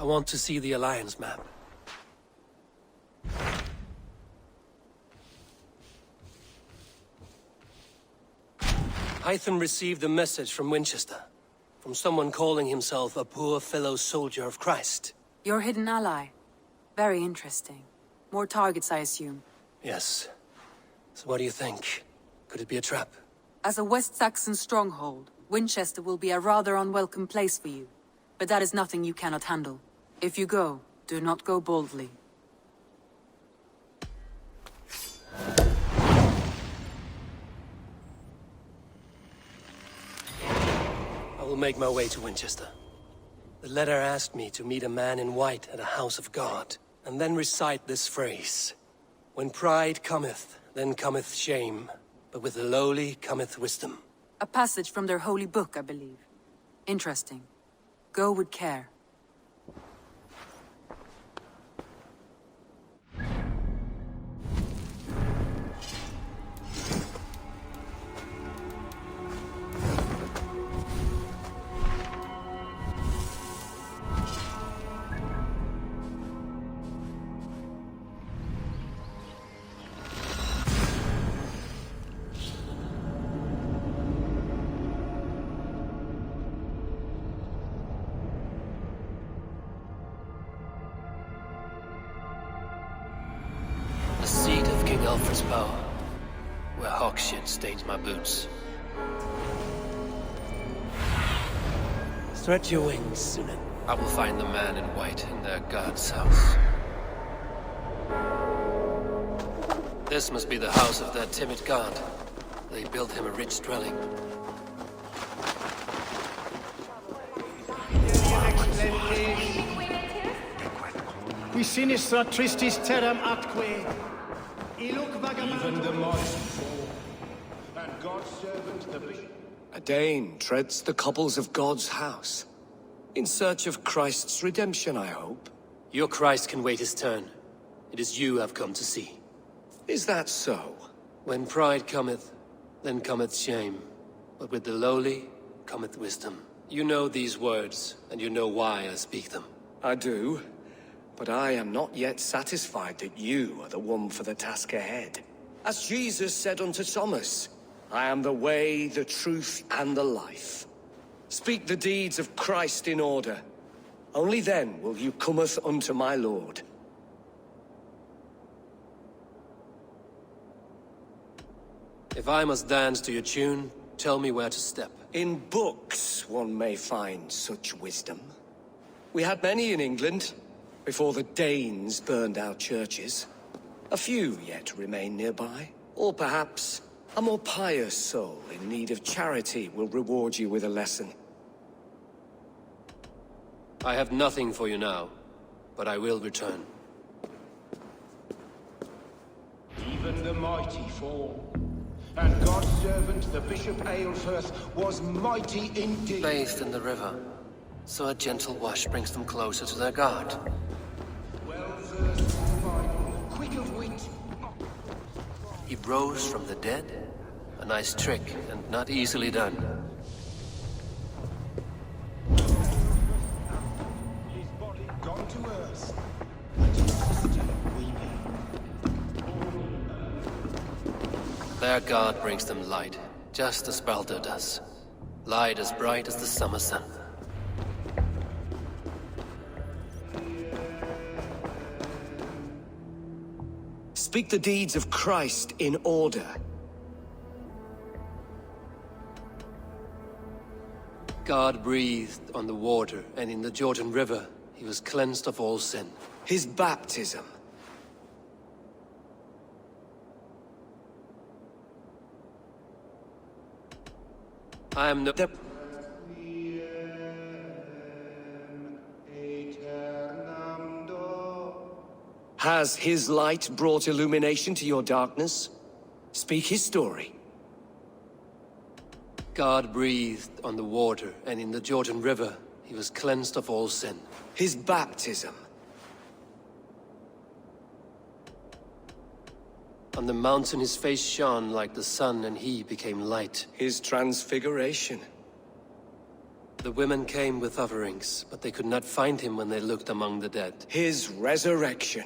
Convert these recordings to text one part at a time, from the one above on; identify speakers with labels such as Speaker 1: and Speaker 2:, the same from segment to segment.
Speaker 1: I want to see the Alliance map. Hytham received a message from Winchester. From someone calling himself a poor fellow soldier of Christ.
Speaker 2: Your hidden ally. Very interesting. More targets, I assume.
Speaker 1: Yes. So what do you think? Could it be a trap?
Speaker 2: As a West Saxon stronghold, Winchester will be a rather unwelcome place for you. But that is nothing you cannot handle. If you go, do not go boldly.
Speaker 1: I will make my way to Winchester. The letter asked me to meet a man in white at a house of God, and then recite this phrase. When pride cometh, then cometh shame, but with the lowly cometh wisdom.
Speaker 2: A passage from their holy book, I believe. Interesting. Go with care.
Speaker 1: The seat of King Alfred's power, where hawk shit stains my boots. Stretch your wings, Sunan. I will find the man in white in their god's house. This must be the house of that timid god. They built him a rich dwelling.
Speaker 3: Qui sinistra tristis terram atque.
Speaker 4: Even the mighty fall, and God's servant the bishop.
Speaker 5: A Dane treads the cobbles of God's house. In search of Christ's redemption, I hope.
Speaker 1: Your Christ can wait his turn. It is you I've come to see.
Speaker 5: Is that so?
Speaker 1: When pride cometh, then cometh shame. But with the lowly cometh wisdom. You know these words, and you know why I speak them.
Speaker 5: I do. But I am not yet satisfied that you are the one for the task ahead. As Jesus said unto Thomas, I am the way, the truth, and the life. Speak the deeds of Christ in order. Only then will you cometh unto my Lord.
Speaker 1: If I must dance to your tune, tell me where to step.
Speaker 5: In books one may find such wisdom. We had many in England, before the Danes burned our churches. A few yet remain nearby. Or perhaps a more pious soul in need of charity will reward you with a lesson.
Speaker 1: I have nothing for you now, but I will return.
Speaker 4: Even the mighty fall, and God's servant, the Bishop Aelfirth, was mighty indeed.
Speaker 1: Bathed in the river, so a gentle wash brings them closer to their God.
Speaker 4: Well versed in the Bible, quick of wit.
Speaker 1: He rose from the dead? A nice trick, and not easily done.
Speaker 4: His body gone to earth, and his sister weeping.
Speaker 1: Their God brings them light, just as Baldur does. Light as bright as the summer sun.
Speaker 5: Speak the deeds of Christ in order.
Speaker 1: God breathed on the water, and in the Jordan River, he was cleansed of all sin.
Speaker 5: His baptism.
Speaker 1: I am no...
Speaker 5: Has his light brought illumination to your darkness? Speak his story.
Speaker 1: God breathed on the water, and in the Jordan River, he was cleansed of all sin.
Speaker 5: His baptism.
Speaker 1: On the mountain his face shone like the sun, and he became light.
Speaker 5: His transfiguration.
Speaker 1: The women came with offerings, but they could not find him when they looked among the dead.
Speaker 5: His resurrection.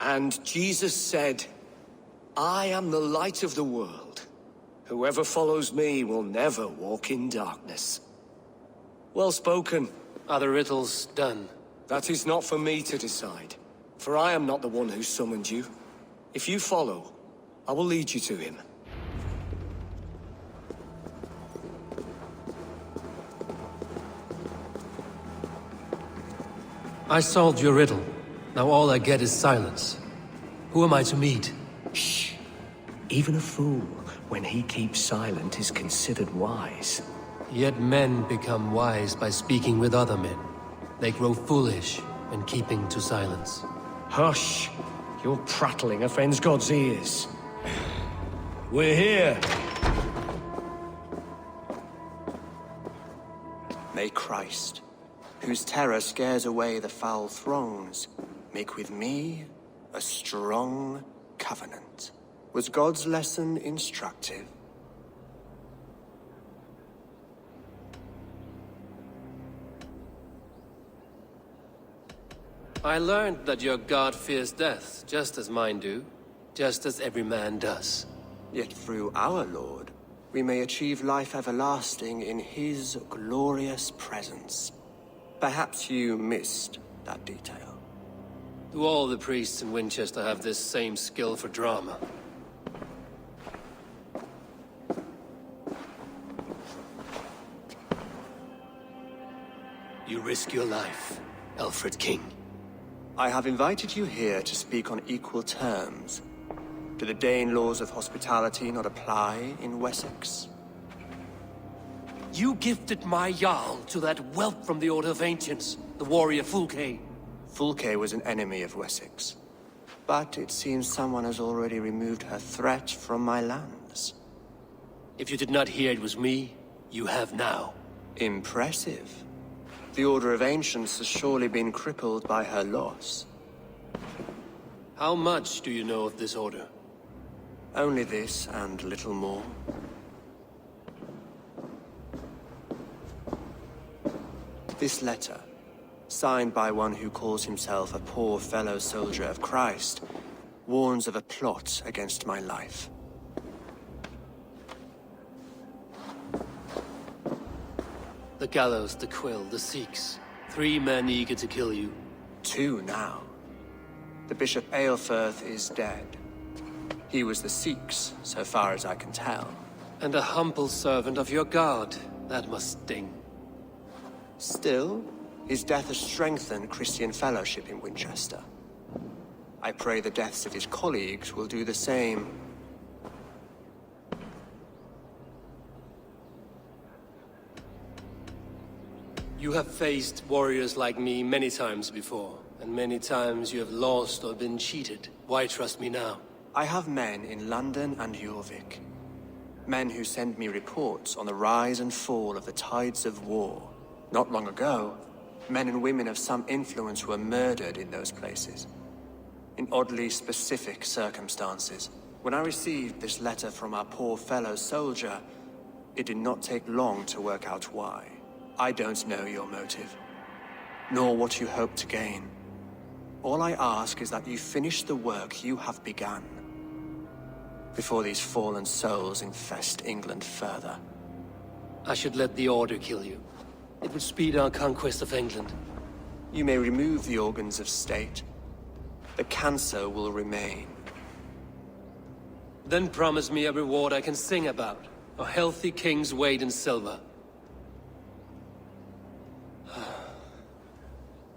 Speaker 5: And Jesus said, I am the light of the world. Whoever follows me will never walk in darkness. Well spoken.
Speaker 1: Are the riddles done?
Speaker 5: That is not for me to decide, for I am not the one who summoned you. If you follow, I will lead you to him.
Speaker 1: I solved your riddle. Now all I get is silence. Who am I to meet?
Speaker 5: Shh. Even a fool, when he keeps silent, is considered wise.
Speaker 1: Yet men become wise by speaking with other men. They grow foolish when keeping to silence.
Speaker 5: Hush! Your prattling offends God's ears. We're here!
Speaker 6: May Christ, whose terror scares away the foul throngs, make with me a strong covenant. Was God's lesson instructive?
Speaker 1: I learned that your god fears death, just as mine do. Just as every man does.
Speaker 6: Yet through our Lord, we may achieve life everlasting in his glorious presence. Perhaps you missed that detail.
Speaker 1: Do all the priests in Winchester have this same skill for drama? You risk your life, Alfred King.
Speaker 6: I have invited you here to speak on equal terms. Do the Dane laws of hospitality not apply in Wessex?
Speaker 1: You gifted my Jarl to that whelp from the Order of Ancients, the warrior Fulke.
Speaker 6: Fulke was an enemy of Wessex. But it seems someone has already removed her threat from my lands.
Speaker 1: If you did not hear it was me, you have now.
Speaker 6: Impressive. The Order of Ancients has surely been crippled by her loss.
Speaker 1: How much do you know of this order?
Speaker 6: Only this and little more. This letter, signed by one who calls himself a poor fellow soldier of Christ, warns of a plot against my life.
Speaker 1: The gallows, the quill, the Sikhs. 3 men eager to kill you.
Speaker 6: 2 now. The Bishop Aelfirth is dead. He was the Sikhs, so far as I can tell.
Speaker 1: And a humble servant of your god. That must sting.
Speaker 6: Still, his death has strengthened Christian fellowship in Winchester. I pray the deaths of his colleagues will do the same.
Speaker 1: You have faced warriors like me many times before, and many times you have lost or been cheated. Why trust me now?
Speaker 6: I have men in London and Jorvik. Men who send me reports on the rise and fall of the tides of war. Not long ago, men and women of some influence were murdered in those places. In oddly specific circumstances. When I received this letter from our poor fellow soldier, it did not take long to work out why. I don't know your motive, nor what you hope to gain. All I ask is that you finish the work you have begun, before these fallen souls infest England further.
Speaker 1: I should let the Order kill you. It would speed our conquest of England.
Speaker 6: You may remove the organs of state. The cancer will remain.
Speaker 1: Then promise me a reward I can sing about. A healthy king's weight in silver.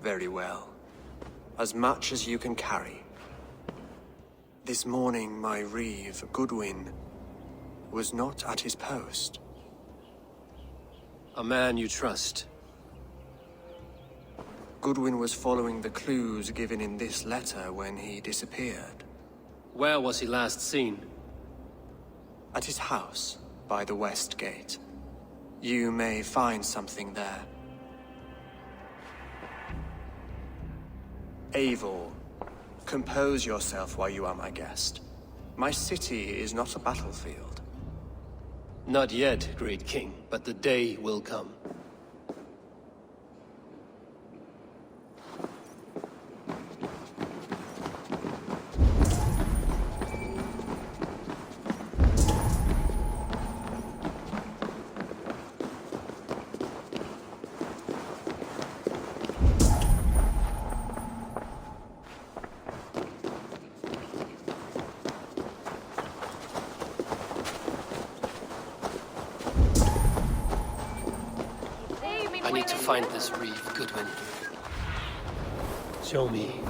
Speaker 6: Very well. As much as you can carry. This morning, my reeve, Goodwin, was not at his post.
Speaker 1: A man you trust.
Speaker 6: Goodwin was following the clues given in this letter when he disappeared.
Speaker 1: Where was he last seen?
Speaker 6: At his house, by the West Gate. You may find something there. Eivor, compose yourself while you are my guest. My city is not a battlefield.
Speaker 1: Not yet, great king, but the day will come. I need to find this reeve, Goodwin. Show me.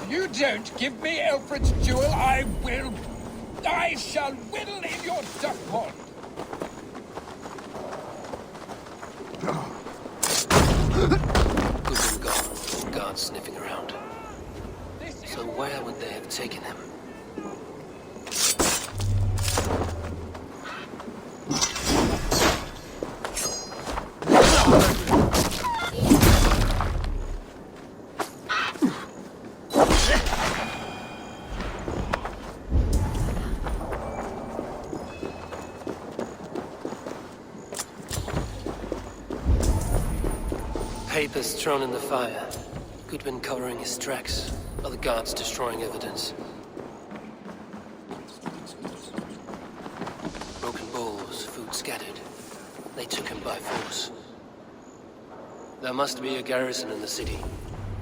Speaker 7: You don't give me Elfred's jewel, I shall whittle in your duck pond.
Speaker 1: Goodwin gone. Guards sniffing around. So where would they have taken him? Papers thrown in the fire. Goodwin covering his tracks. Other guards destroying evidence. Broken bowls, food scattered. They took him by force. There must be a garrison in the city.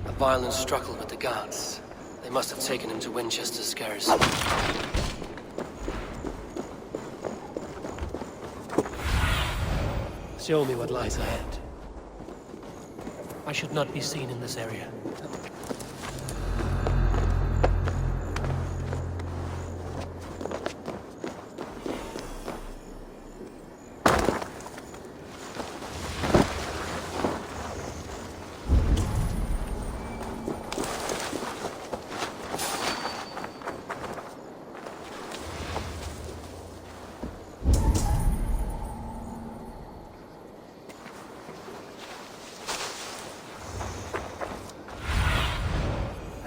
Speaker 1: A violent struggle with the guards. They must have taken him to Winchester's garrison. Show me what lies ahead. I should not be seen in this area.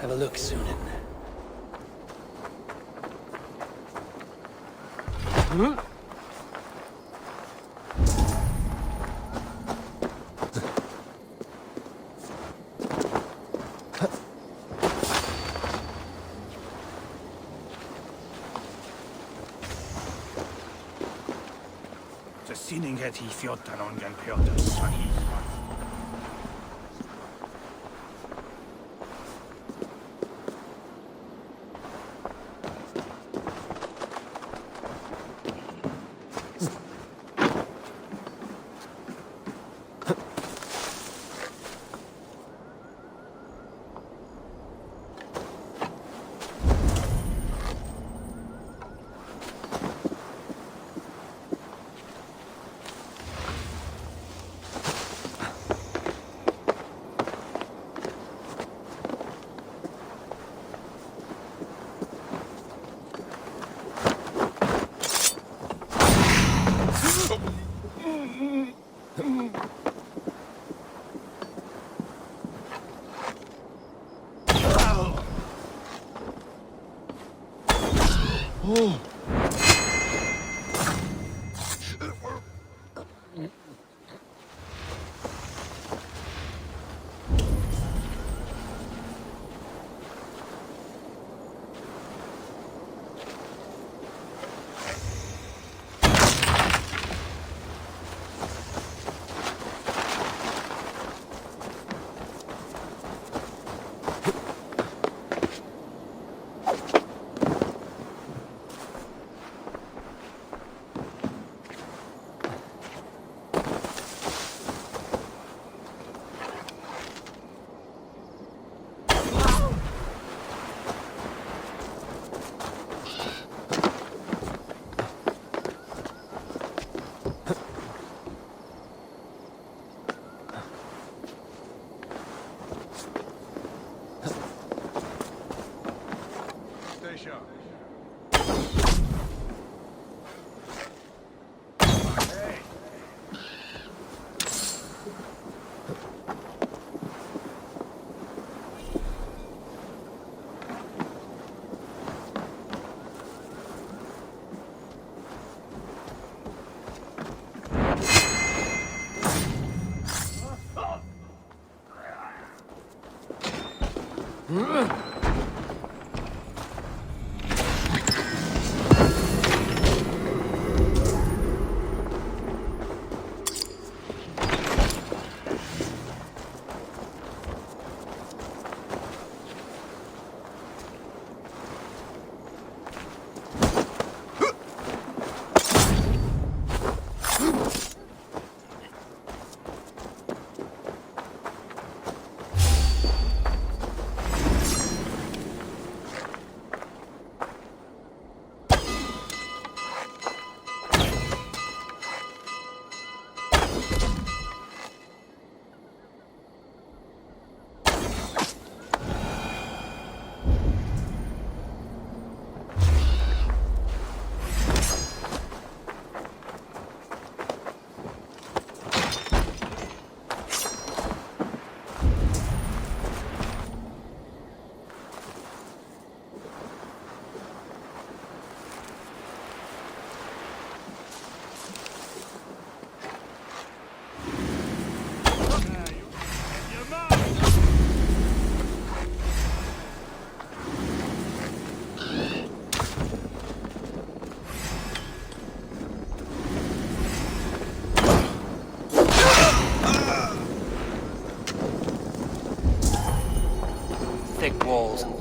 Speaker 1: Have a look, Sunan.
Speaker 3: The sinning het he fjortan on gan Piotrs,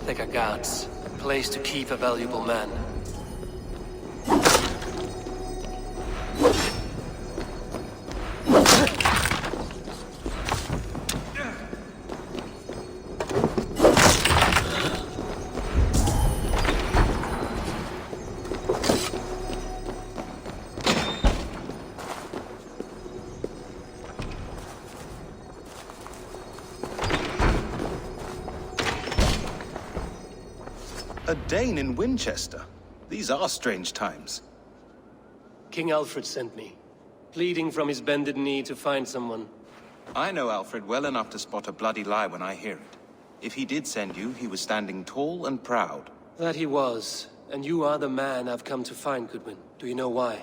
Speaker 1: Thicker guards. A place to keep a valuable man.
Speaker 8: A Dane in Winchester? These are strange times.
Speaker 1: King Alfred sent me, pleading from his bended knee to find someone.
Speaker 8: I know Alfred well enough to spot a bloody lie when I hear it. If he did send you, he was standing tall and proud.
Speaker 1: That he was, and you are the man I've come to find, Goodwin. Do you know why?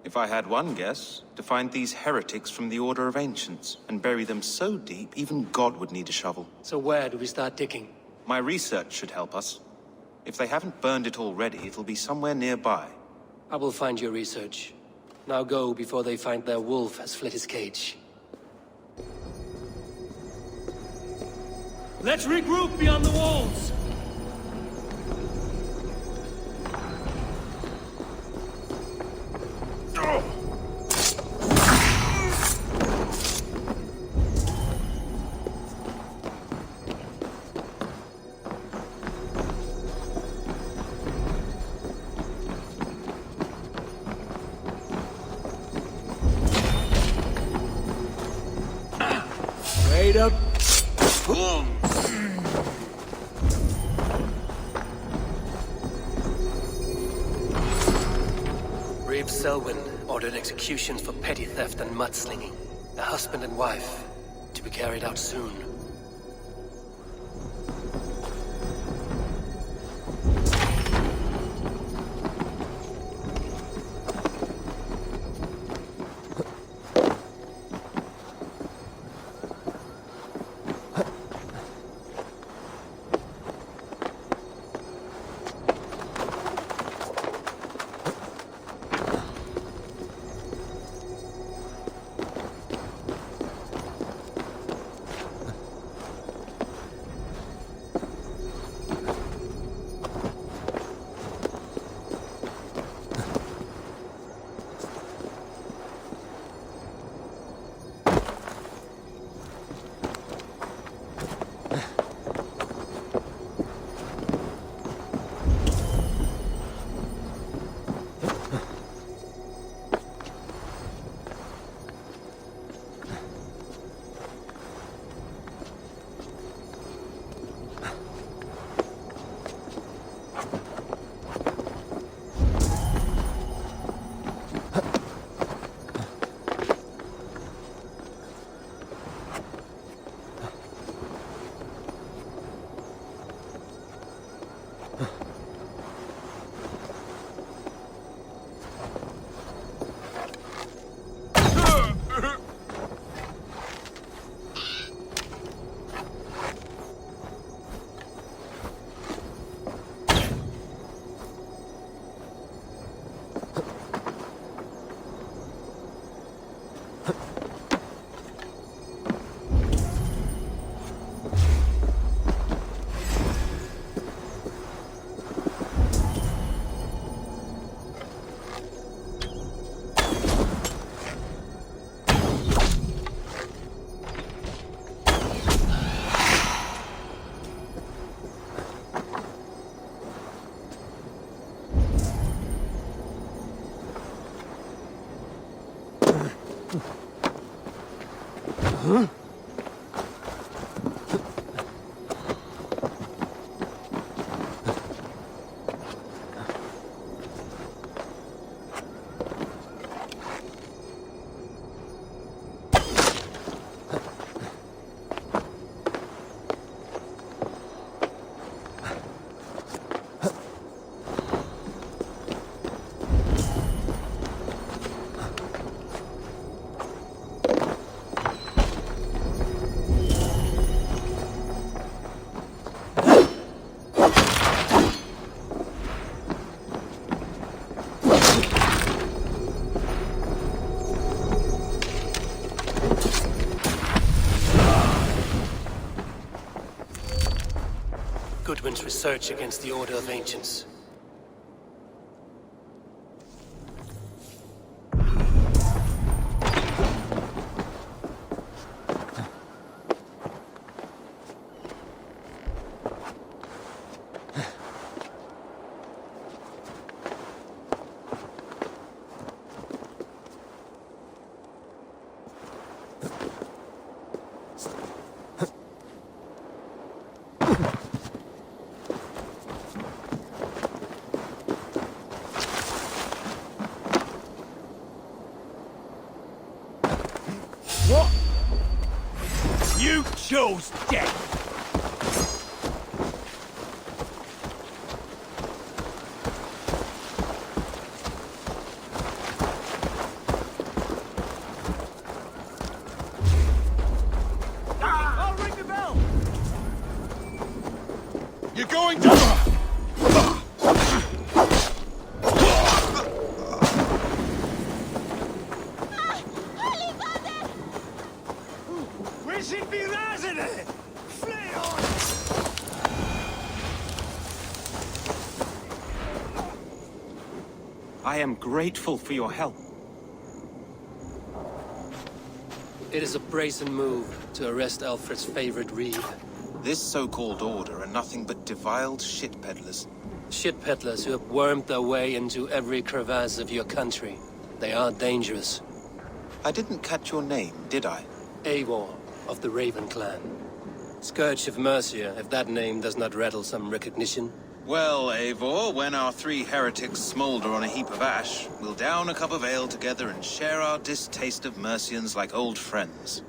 Speaker 8: If I had one guess, to find these heretics from the Order of Ancients, and bury them so deep, even God would need a shovel.
Speaker 1: So where do we start digging?
Speaker 8: My research should help us. If they haven't burned it already, it'll be somewhere nearby.
Speaker 1: I will find your research. Now go before they find their wolf has fled his cage. Let's regroup beyond the walls!
Speaker 5: Wait up.
Speaker 1: Reeve Selwyn ordered executions for petty theft and mudslinging. A husband and wife, to be carried out soon. search against the Order of Ancients.
Speaker 3: What? You chose death! I'll ring the bell! You're going to...
Speaker 8: I am grateful for your help.
Speaker 1: It is a brazen move to arrest Alfred's favorite reeve.
Speaker 8: This so-called order are nothing but defiled shit peddlers.
Speaker 1: Shit peddlers who have wormed their way into every crevasse of your country. They are dangerous.
Speaker 8: I didn't catch your name, did I?
Speaker 1: Eivor of the Raven clan. Scourge of Mercia, if that name does not rattle some recognition.
Speaker 8: Well, Eivor, when our three heretics smolder on a heap of ash, we'll down a cup of ale together and share our distaste of Mercians like old friends.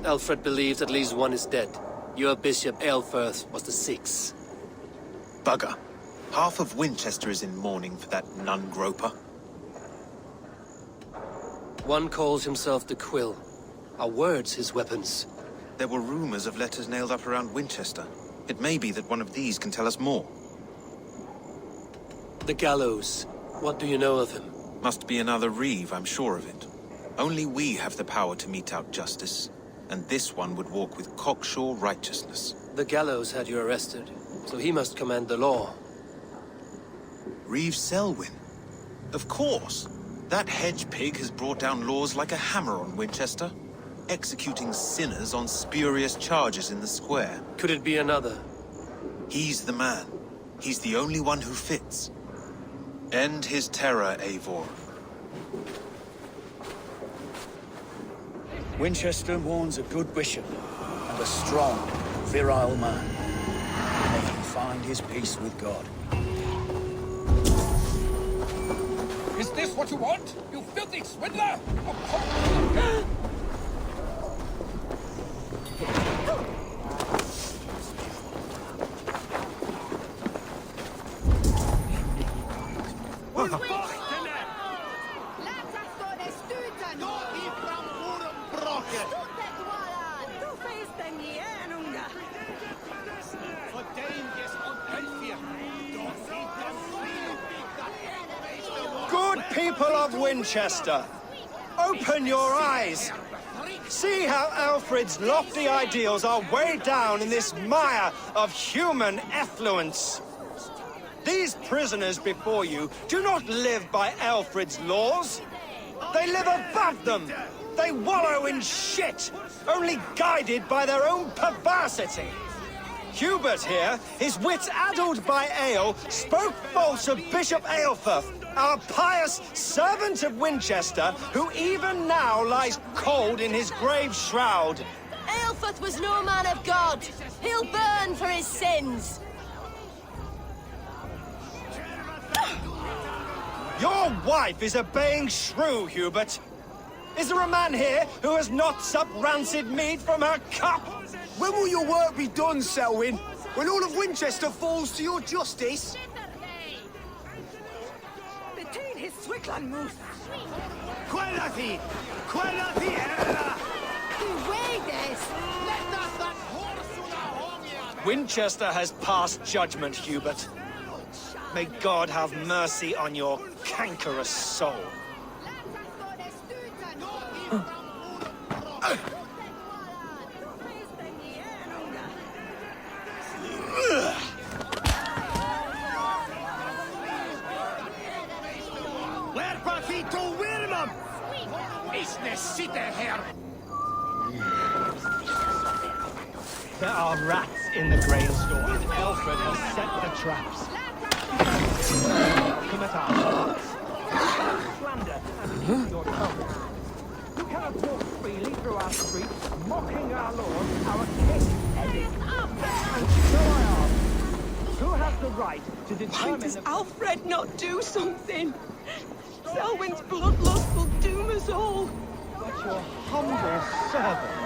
Speaker 1: Alfred believes at least one is dead. Your Bishop Aelfirth was the sixth.
Speaker 8: Bugger. Half of Winchester is in mourning for that nun-groper.
Speaker 1: One calls himself the Quill. Are words his weapons?
Speaker 8: There were rumors of letters nailed up around Winchester. It may be that one of these can tell us more.
Speaker 1: The gallows. What do you know of him?
Speaker 8: Must be another reeve, I'm sure of it. Only we have the power to mete out justice, and this one would walk with cocksure righteousness.
Speaker 1: The gallows had you arrested, so he must command the law.
Speaker 8: Reeve Selwyn? Of course! That hedge pig has brought down laws like a hammer on Winchester, executing sinners on spurious charges in the square.
Speaker 1: Could it be another?
Speaker 8: He's the man. He's the only one who fits. End his terror, Eivor.
Speaker 3: Winchester mourns a good bishop and a strong, virile man. May he find his peace with God.
Speaker 7: Is this what you want? You filthy swindler!
Speaker 9: Good people of Winchester, open your eyes. See how Alfred's lofty ideals are weighed down in this mire of human effluence. These prisoners before you do not live by Alfred's laws. They live above them. They wallow in shit, only guided by their own perversity. Hubert here, his wits addled by ale, spoke false of Bishop Aelfirth, our pious servant of Winchester, who even now lies cold in his grave shroud.
Speaker 10: Aelfirth was no man of God. He'll burn for his sins.
Speaker 9: Your wife is a baying shrew, Hubert. Is there a man here who has not supped rancid mead from her cup?
Speaker 11: When will your work be done, Selwyn? When all of Winchester falls to your justice?
Speaker 10: Retain his Swickland move.
Speaker 11: Quellati! Quellati era!
Speaker 9: Winchester has passed judgment, Hubert. May God have mercy on your cankerous soul.
Speaker 11: to Wilmum!
Speaker 7: Isne sitte her!
Speaker 9: There are rats in the grain store, and Alfred has set the traps. Come at our hearts. Slander and your tongue. You cannot walk freely through our streets, mocking our Lord, our King, Eddie. And so I ask, who has the right to determine...
Speaker 12: Why does Alfred not do something? Selwyn's bloodlust will doom us all.
Speaker 9: But your humble servant...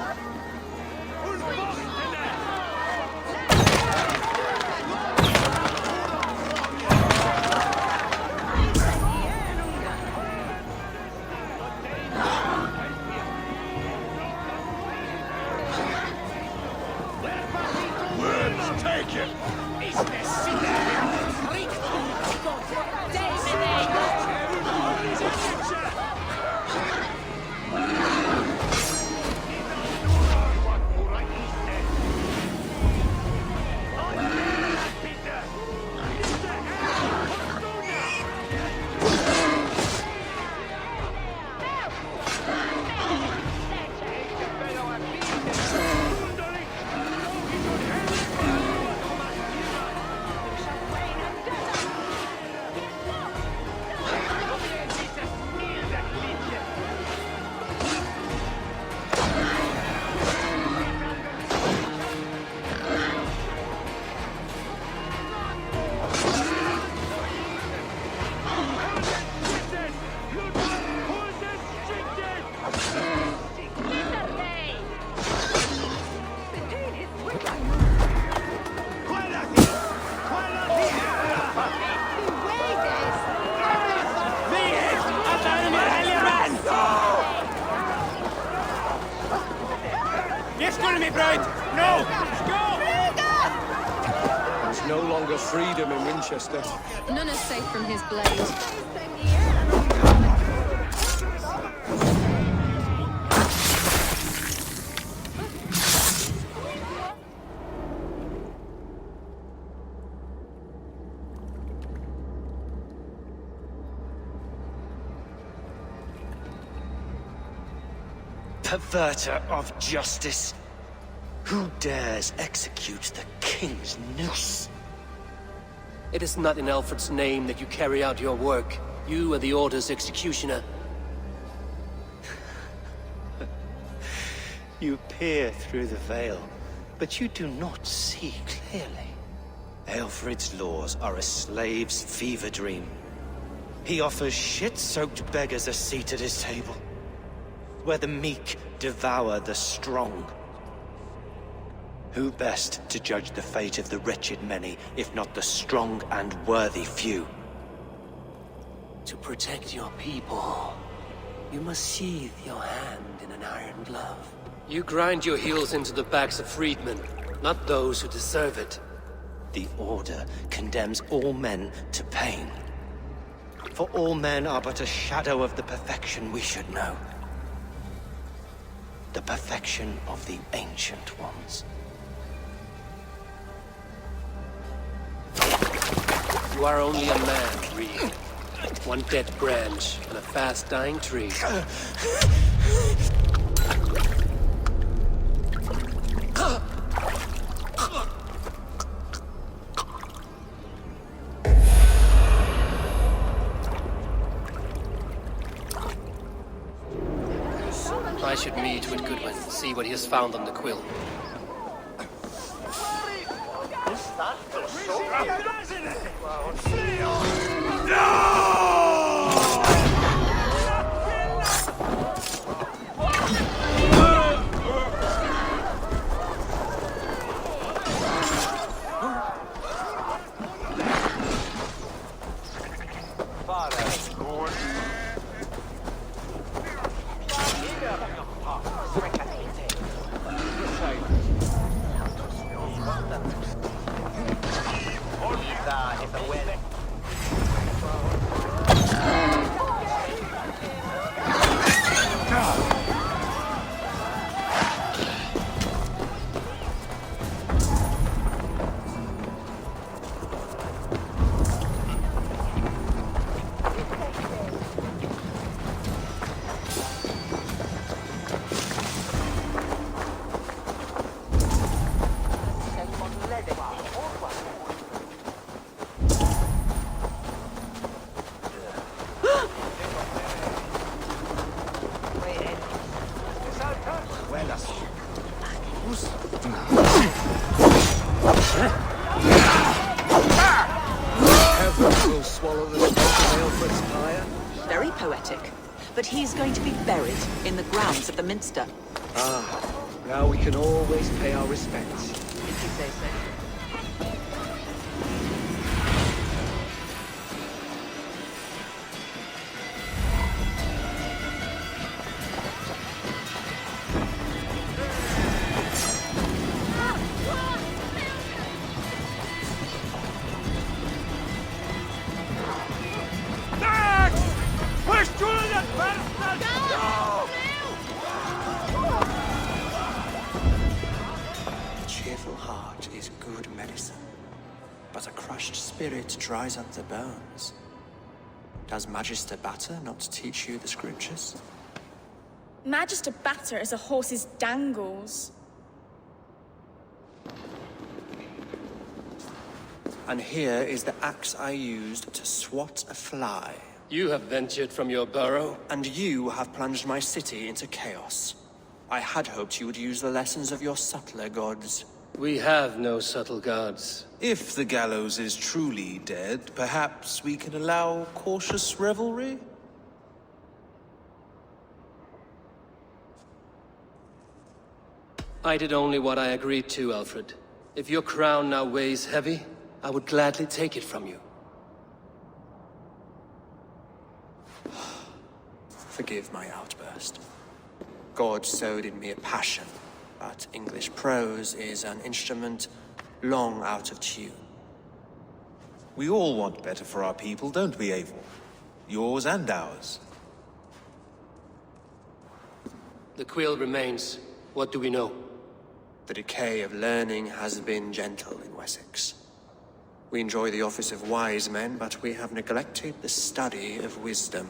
Speaker 5: There's no longer freedom in Winchester.
Speaker 10: None is safe from his blade.
Speaker 13: Perverter of justice! Who dares execute the king's noose?
Speaker 1: It is not in Alfred's name that you carry out your work. You are the Order's executioner.
Speaker 13: You peer through the veil, but you do not see clearly. Alfred's laws are a slave's fever dream. He offers shit-soaked beggars a seat at his table, where the meek devour the strong. Who best to judge the fate of the wretched many, if not the strong and worthy few?
Speaker 1: To protect your people, you must sheathe your hand in an iron glove. You grind your heels into the backs of freedmen, not those who deserve it.
Speaker 13: The Order condemns all men to pain. For all men are but a shadow of the perfection we should know. The perfection of the Ancient Ones.
Speaker 1: You are only a man, Reed. One dead branch and a fast-dying tree. I should meet with Goodwin, see what he has found on the quill.
Speaker 14: poetic, but he's going to be buried in the grounds of the Minster.
Speaker 5: Ah, now we can always pay our respects.
Speaker 14: If you say so.
Speaker 6: Spirit dries up the bones. Does Magister Batter not teach you the scriptures?
Speaker 15: Magister Batter is a horse's dangles.
Speaker 6: And here is the axe I used to swat a fly.
Speaker 1: You have ventured from your burrow?
Speaker 6: And you have plunged my city into chaos. I had hoped you would use the lessons of your subtler gods.
Speaker 1: We have no subtle gods.
Speaker 8: If the gallows is truly dead, perhaps we can allow cautious revelry?
Speaker 1: I did only what I agreed to, Alfred. If your crown now weighs heavy, I would gladly take it from you.
Speaker 6: Forgive my outburst. God sowed in me a passion, but English prose is an instrument long out of tune.
Speaker 8: We all want better for our people, don't we, Eivor? Yours and ours.
Speaker 1: The quill remains. What do we know?
Speaker 6: The decay of learning has been gentle in Wessex. We enjoy the office of wise men, but we have neglected the study of wisdom.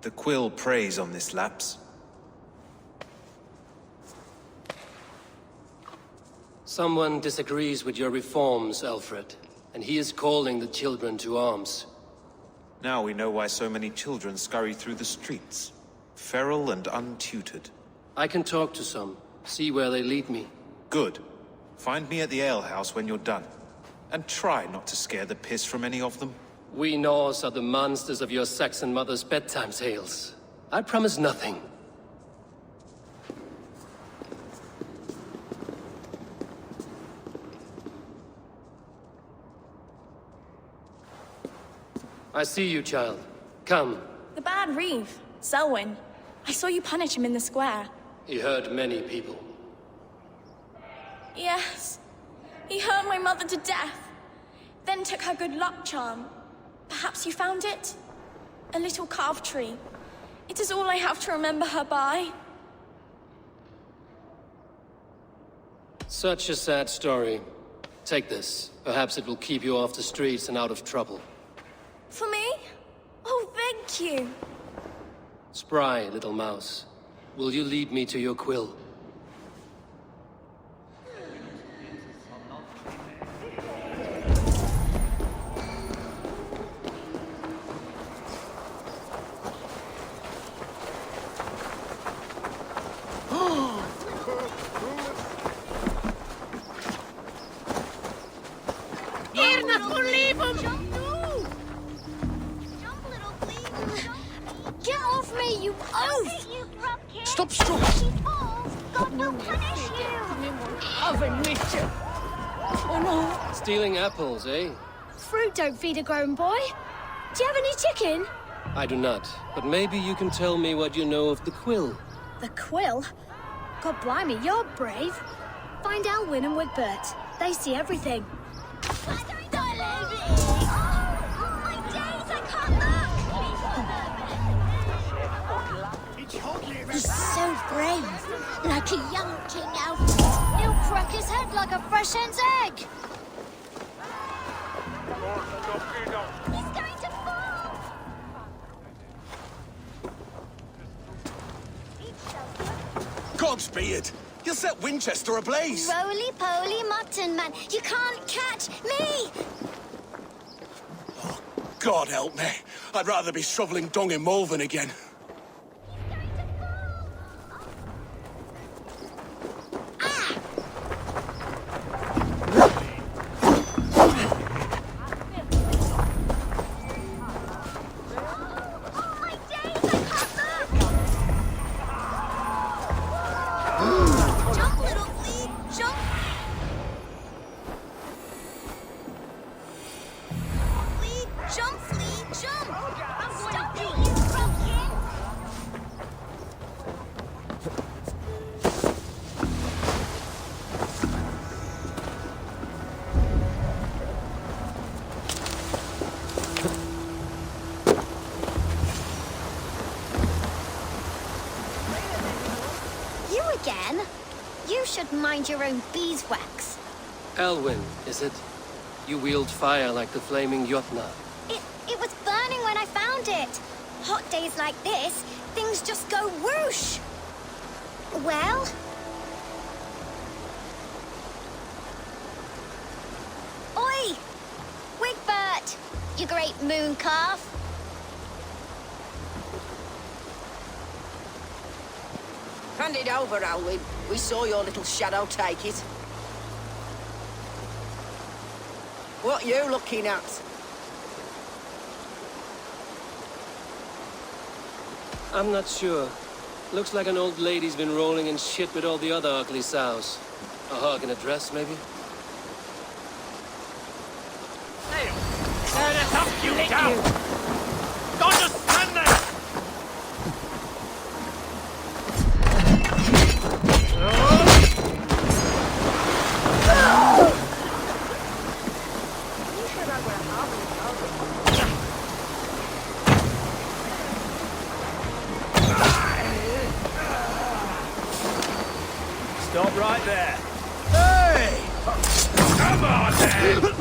Speaker 8: The quill preys on this lapse.
Speaker 1: Someone disagrees with your reforms, Alfred, and he is calling the children to arms.
Speaker 8: Now we know why so many children scurry through the streets, feral and untutored.
Speaker 1: I can talk to some, see where they lead me.
Speaker 8: Good. Find me at the alehouse when you're done. And try not to scare the piss from any of them.
Speaker 1: We Norse are the monsters of your Saxon mother's bedtime tales. I promise nothing. I see you, child. Come.
Speaker 15: The bad Reeve, Selwyn. I saw you punish him in the square.
Speaker 1: He hurt many people.
Speaker 15: Yes. He hurt my mother to death. Then took her good luck charm. Perhaps you found it? A little carved tree. It is all I have to remember her by.
Speaker 1: Such a sad story. Take this. Perhaps it will keep you off the streets and out of trouble.
Speaker 15: For me? Oh, thank you.
Speaker 1: Spry, little mouse. Will you lead me to your quill?
Speaker 16: Get off me, you oaf!
Speaker 3: Stop struggling!
Speaker 16: God will punish you!
Speaker 1: Oh no! Stealing apples, eh?
Speaker 16: Fruit don't feed a grown boy. Do you have any chicken?
Speaker 1: I do not, but maybe you can tell me what you know of the quill.
Speaker 16: The quill? God blimey, you're brave. Find Elwyn and Wigbert. They see everything. He's so brave, like a young King Alfred. He'll crack his head like a fresh hen's egg. He's going to fall.
Speaker 3: Godspeed! You'll set Winchester ablaze!
Speaker 16: Roly-poly mutton man, you can't catch me!
Speaker 3: Oh, God help me. I'd rather be shoveling dung in Malvern again.
Speaker 16: should mind your own beeswax.
Speaker 1: Elwyn, is it? You wield fire like the flaming Jotnar.
Speaker 16: It was burning when I found it. Hot days like this, things just go whoosh. Well? Oi! Wigbert! You great moon calf.
Speaker 10: Hand it over, Alwyn. We saw your little shadow take it. What you looking at?
Speaker 1: I'm not sure. Looks like an old lady's been rolling in shit with all the other ugly sows. A hug and a dress, maybe?
Speaker 17: Turn it up, you down! Don't just stand there!
Speaker 3: Stop right there. Hey!
Speaker 17: Come on, then!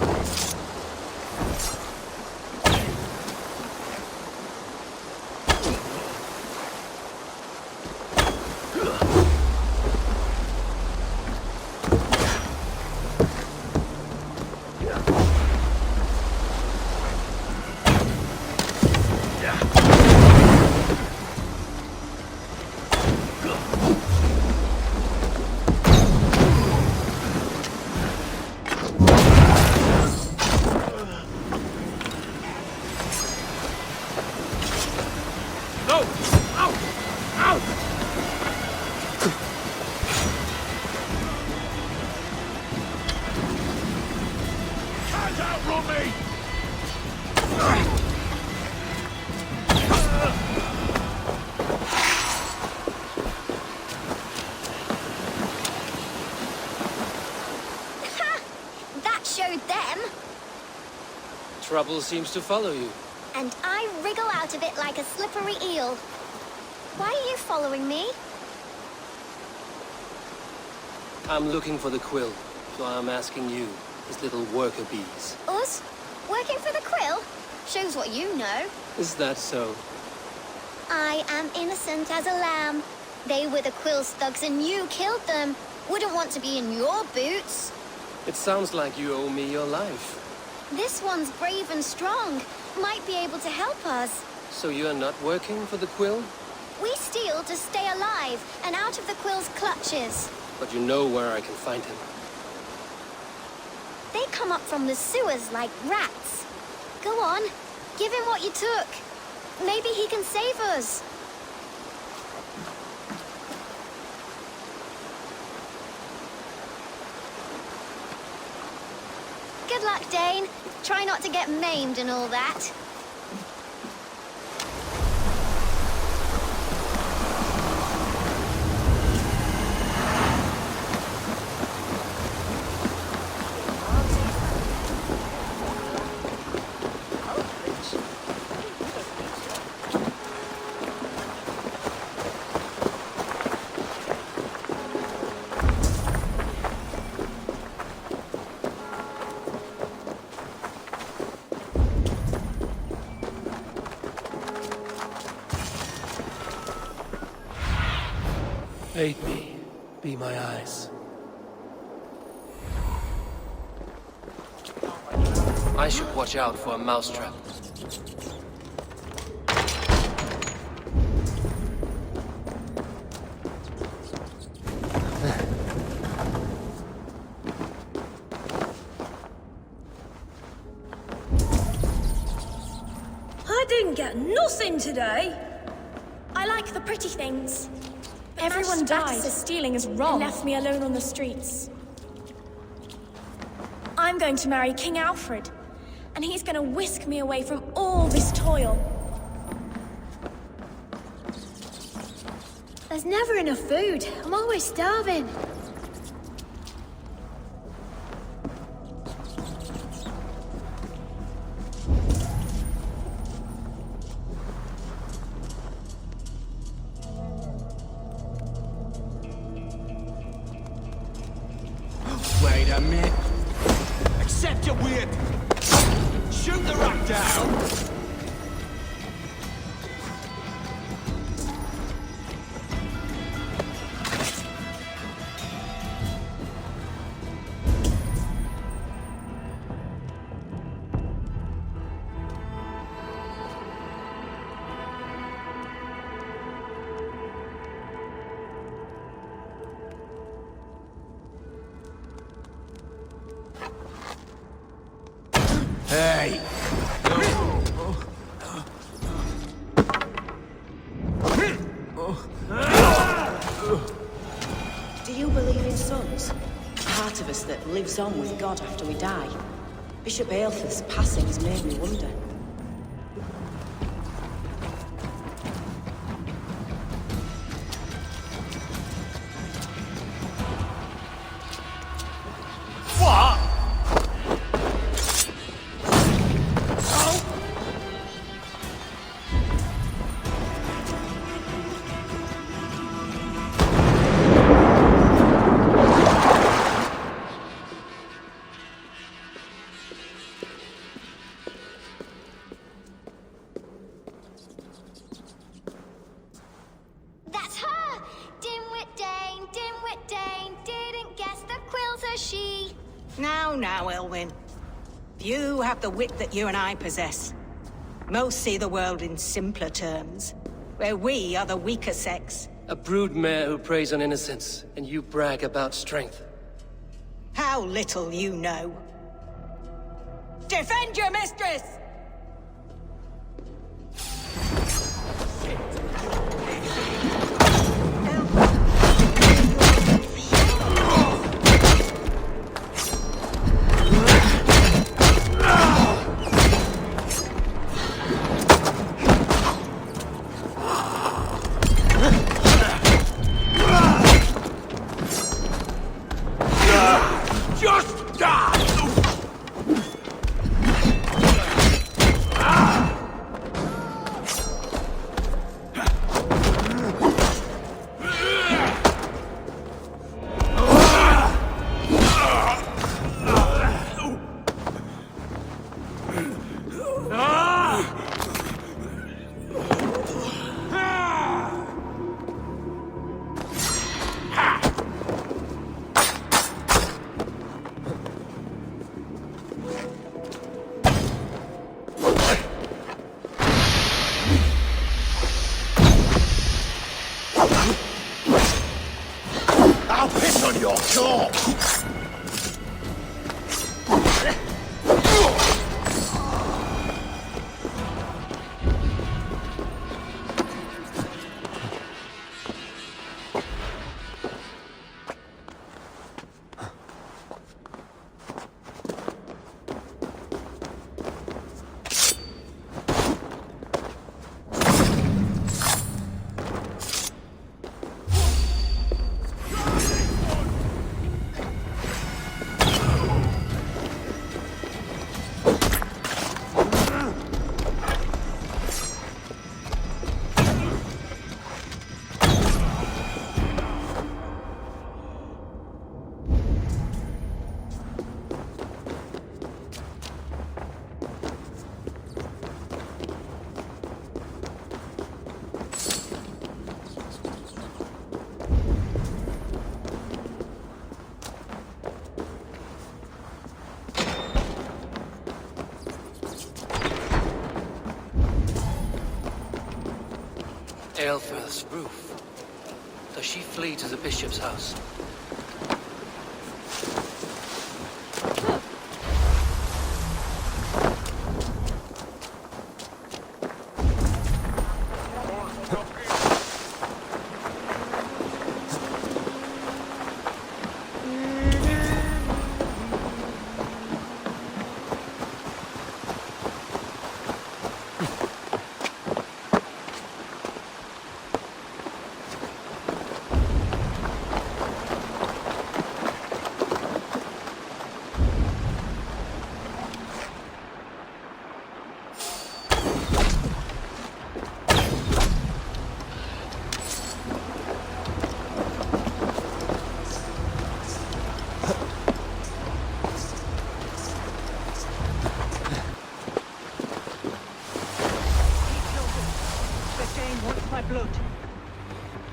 Speaker 1: Trouble seems to follow you.
Speaker 16: And I wriggle out of it like a slippery eel. Why are you following me?
Speaker 1: I'm looking for the quill, so I'm asking you, his little worker bees.
Speaker 16: Us? Working for the quill? Shows what you know.
Speaker 1: Is that so?
Speaker 16: I am innocent as a lamb. They were the quill's thugs and you killed them. Wouldn't want to be in your boots.
Speaker 1: It sounds like you owe me your life.
Speaker 16: This one's brave and strong. Might be able to help us.
Speaker 1: So you're not working for the quill?
Speaker 16: We steal to stay alive and out of the quill's clutches.
Speaker 1: But you know where I can find him.
Speaker 16: They come up from the sewers like rats. Go on, give him what you took. Maybe he can save us. Good luck, Dane. Try not to get maimed and all that.
Speaker 1: Aid me. Be my eyes. I should watch out for a mousetrap.
Speaker 15: I didn't get nothing today. I like the pretty things. Everyone died. Stealing is wrong. And left me alone on the streets. I'm going to marry King Alfred, and he's going to whisk me away from all this toil.
Speaker 16: There's never enough food. I'm always starving.
Speaker 7: here, mate. Accept your whip. Shoot the rat down. Hey!
Speaker 14: Do you believe in souls? Part of us that lives on with God after we die. Bishop Aelfirth's passing has made me wonder.
Speaker 17: What?
Speaker 16: That's her! Dimwit Dane, didn't guess the quill's a she.
Speaker 12: Now, Elwyn. Few have the wit that you and I possess. Most see the world in simpler terms, where we are the weaker sex.
Speaker 1: A broodmare who preys on innocence, and you brag about strength.
Speaker 12: How little you know. Defend your mistress!
Speaker 17: Just die!
Speaker 7: I'll piss on your corpse!
Speaker 1: Aelfirth's roof. Does she flee to the bishop's house?
Speaker 12: blood.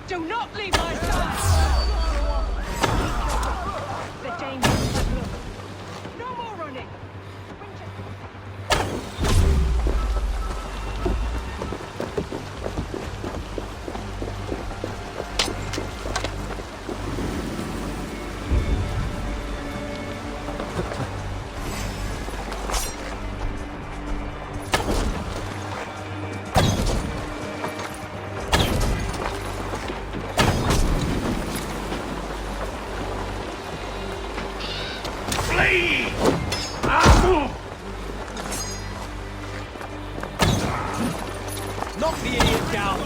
Speaker 12: Do not leave my side! The danger of my blood. No more running!
Speaker 17: Knock the idiot down!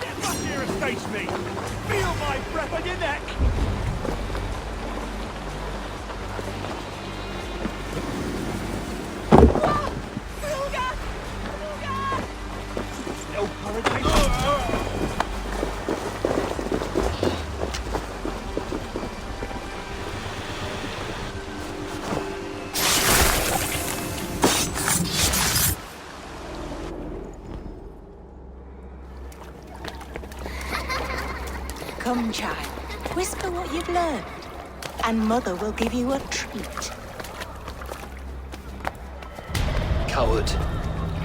Speaker 17: Get back here and face me! Feel my breath on your neck! No paradise!
Speaker 12: Come, child. Whisper what you've learned, and Mother will give you a treat.
Speaker 1: Coward.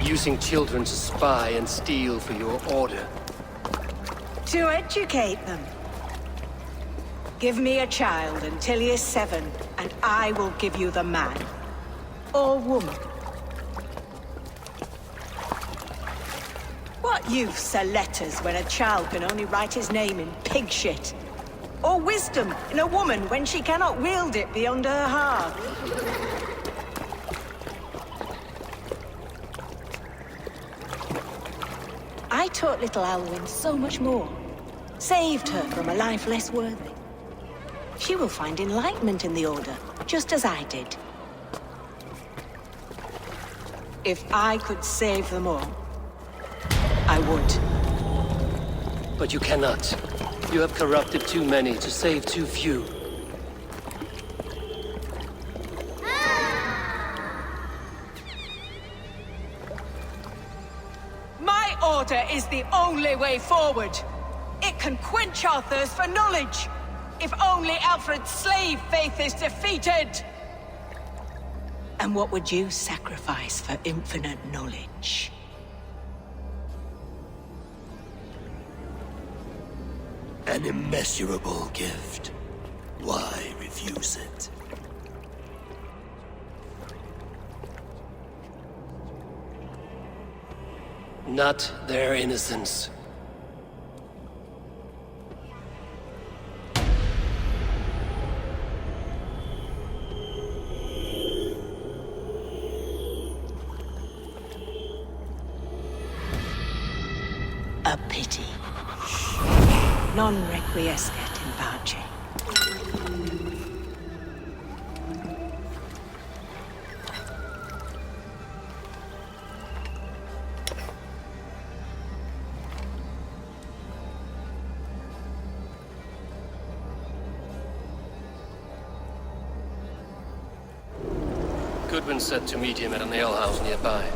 Speaker 1: Using children to spy and steal for your order.
Speaker 12: To educate them. Give me a child until he is 7, and I will give you the man. Or woman. What use are letters when a child can only write his name in pig shit? Or wisdom in a woman when she cannot wield it beyond her heart? I taught little Alwyn so much more. Saved her from a life less worthy. She will find enlightenment in the Order, just as I did. If I could save them all, I would.
Speaker 1: But you cannot. You have corrupted too many to save too few.
Speaker 12: My order is the only way forward. It can quench our thirst for knowledge. If only Alfred's slave faith is defeated. And what would you sacrifice for infinite knowledge?
Speaker 18: An immeasurable gift. Why refuse it?
Speaker 1: Not their innocence.
Speaker 12: A pity. Non requiescat in pace.
Speaker 1: Goodwin said to meet him at an alehouse nearby.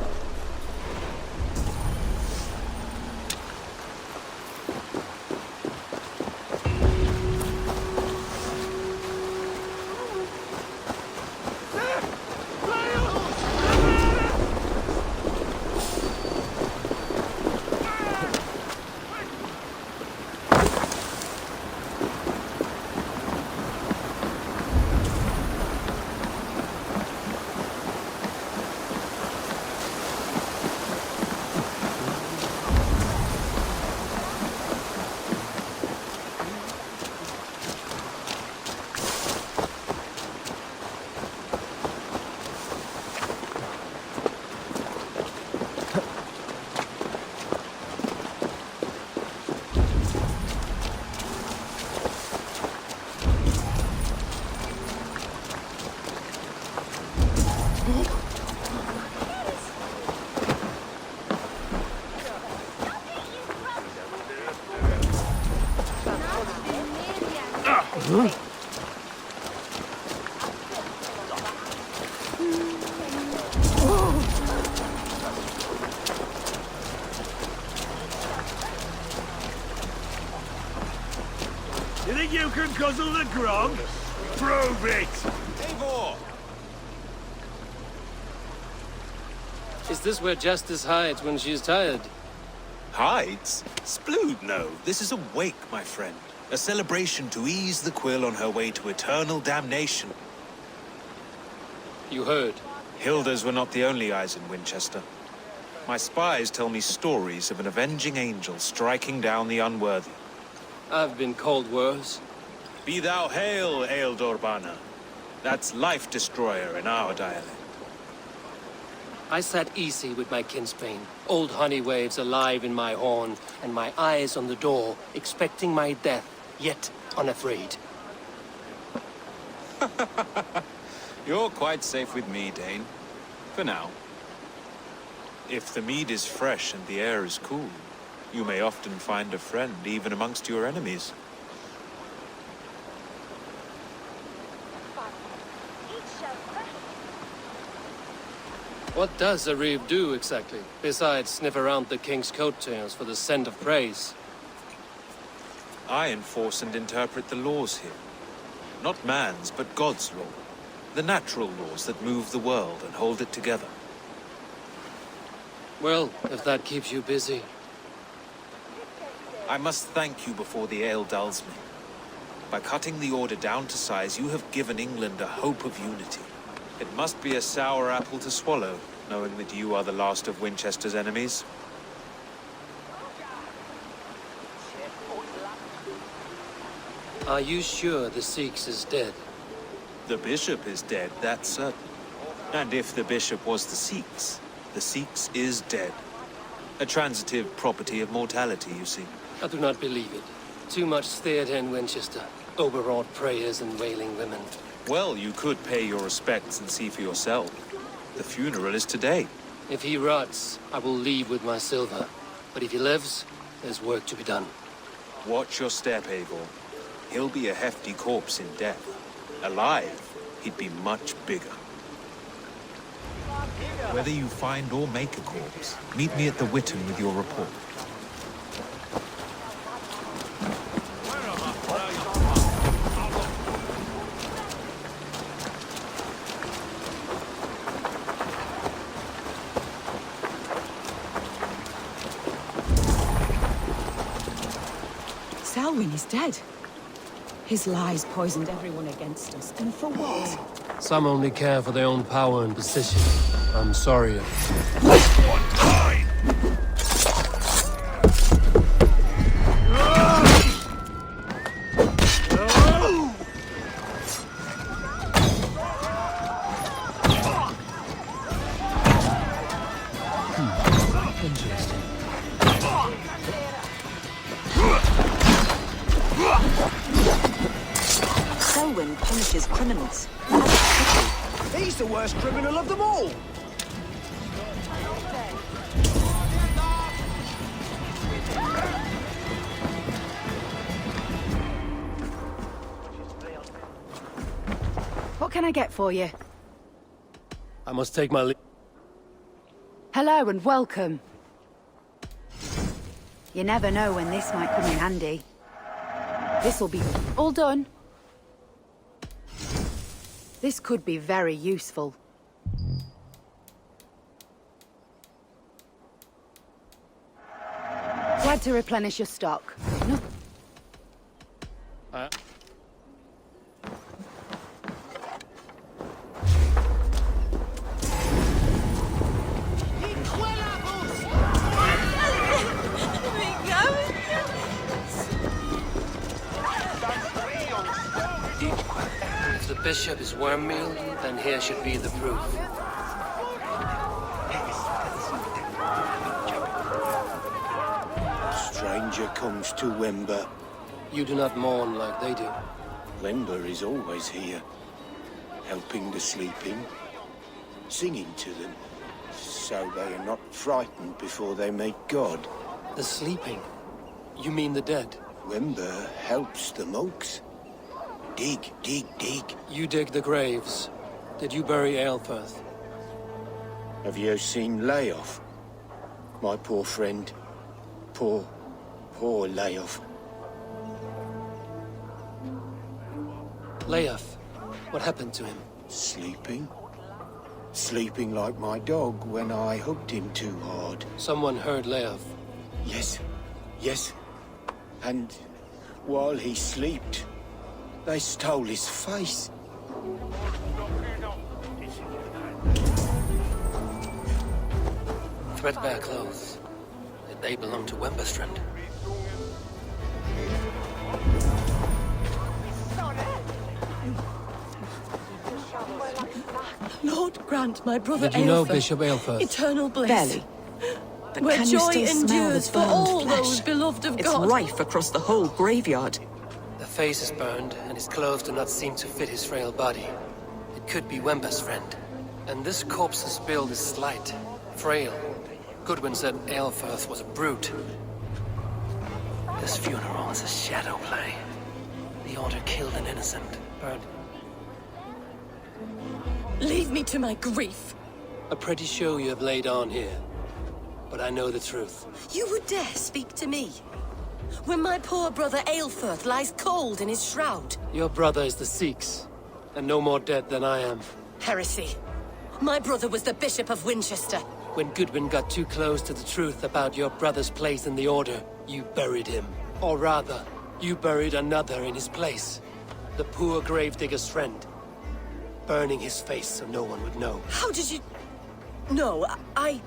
Speaker 17: You think you can guzzle the grog? Prove it!
Speaker 8: Eivor!
Speaker 1: Is this where Justice hides when she's tired?
Speaker 8: Hides? Splood, no. This is a wake, my friend. A celebration to ease the quill on her way to eternal damnation.
Speaker 1: You heard.
Speaker 8: Hilda's were not the only eyes in Winchester. My spies tell me stories of an avenging angel striking down the unworthy.
Speaker 1: I've been called worse.
Speaker 8: Be thou hail, Ealdor Bana. That's Life Destroyer in our dialect.
Speaker 1: I sat easy with my kinsbane, old honey waves alive in my horn, and my eyes on the door, expecting my death, yet unafraid.
Speaker 8: You're quite safe with me, Dane. For now. If the mead is fresh and the air is cool, you may often find a friend even amongst your enemies.
Speaker 1: What does a reeve do exactly, besides sniff around the king's coattails for the scent of praise?
Speaker 8: I enforce and interpret the laws here. Not man's, but God's law. The natural laws that move the world and hold it together.
Speaker 1: Well, if that keeps you busy.
Speaker 8: I must thank you before the ale dulls me. By cutting the order down to size, you have given England a hope of unity. It must be a sour apple to swallow, knowing that you are the last of Winchester's enemies.
Speaker 1: Are you sure the Sikhs is dead?
Speaker 8: The bishop is dead, that's certain. And if the bishop was the Sikhs is dead. A transitive property of mortality, you see.
Speaker 1: I do not believe it. Too much theatre in Winchester. Overwrought prayers and wailing women.
Speaker 8: Well, you could pay your respects and see for yourself. The funeral is today.
Speaker 1: If he rots, I will leave with my silver. But if he lives, there's work to be done.
Speaker 8: Watch your step, Eivor. He'll be a hefty corpse in death. Alive, he'd be much bigger. Whether you find or make a corpse, meet me at the Witten with your report.
Speaker 14: Selwyn is dead. His lies poisoned everyone against us, and for what?
Speaker 1: Some only care for their own power and position. I'm sorry. Interesting.
Speaker 14: Selwyn punishes criminals.
Speaker 11: He's the worst criminal of them all!
Speaker 14: What can I get for you?
Speaker 1: I must take my leave.
Speaker 14: Hello and welcome. You never know when this might come in handy. This'll be all done. This could be very useful. Glad to replenish your stock.
Speaker 1: If the bishop is worm meal, then here should be the proof.
Speaker 18: Stranger comes to Wember.
Speaker 1: You do not mourn like they do.
Speaker 18: Wember is always here, helping the sleeping, singing to them, so they are not frightened before they meet God.
Speaker 1: The sleeping? You mean the dead?
Speaker 18: Wember helps the monks. Dig, dig, dig.
Speaker 1: You dig the graves. Did you bury Aelfirth?
Speaker 18: Have you seen Layoff? My poor friend. Poor Layoff.
Speaker 1: Leof, what happened to him?
Speaker 18: Sleeping? Sleeping like my dog when I hugged him too hard.
Speaker 1: Someone heard Leof.
Speaker 18: Yes, yes. And while he slept, they stole his face.
Speaker 1: Threadbare clothes. Did they belong to Wembestrand?
Speaker 10: Lord grant my brother
Speaker 1: Did you know
Speaker 10: Aelfir
Speaker 1: Bishop Aelfirth?
Speaker 10: eternal bliss.
Speaker 19: Barely. But
Speaker 10: where
Speaker 19: can you
Speaker 10: joy
Speaker 19: still smell the
Speaker 10: endures for
Speaker 19: burned
Speaker 10: all
Speaker 19: flesh?
Speaker 10: those beloved of
Speaker 19: It's
Speaker 10: God.
Speaker 19: rife across the whole graveyard.
Speaker 1: The face is burned, and his clothes do not seem to fit his frail body. It could be Wembestrand. And this corpse's build is slight, frail. Goodwin said Aelfirth was a brute. This funeral is a shadow play. The Order killed an innocent, but...
Speaker 10: Leave me to my grief.
Speaker 1: A pretty show you have laid on here. But I know the truth.
Speaker 10: You would dare speak to me? When my poor brother Aelfirth lies cold in his shroud.
Speaker 1: Your brother is the Sikhs, and no more dead than I am.
Speaker 10: Heresy. My brother was the Bishop of Winchester.
Speaker 1: When Goodwin got too close to the truth about your brother's place in the Order, you buried him. Or rather, you buried another in his place. The poor gravedigger's friend. Burning his face so no one would know.
Speaker 10: How did you... No, I...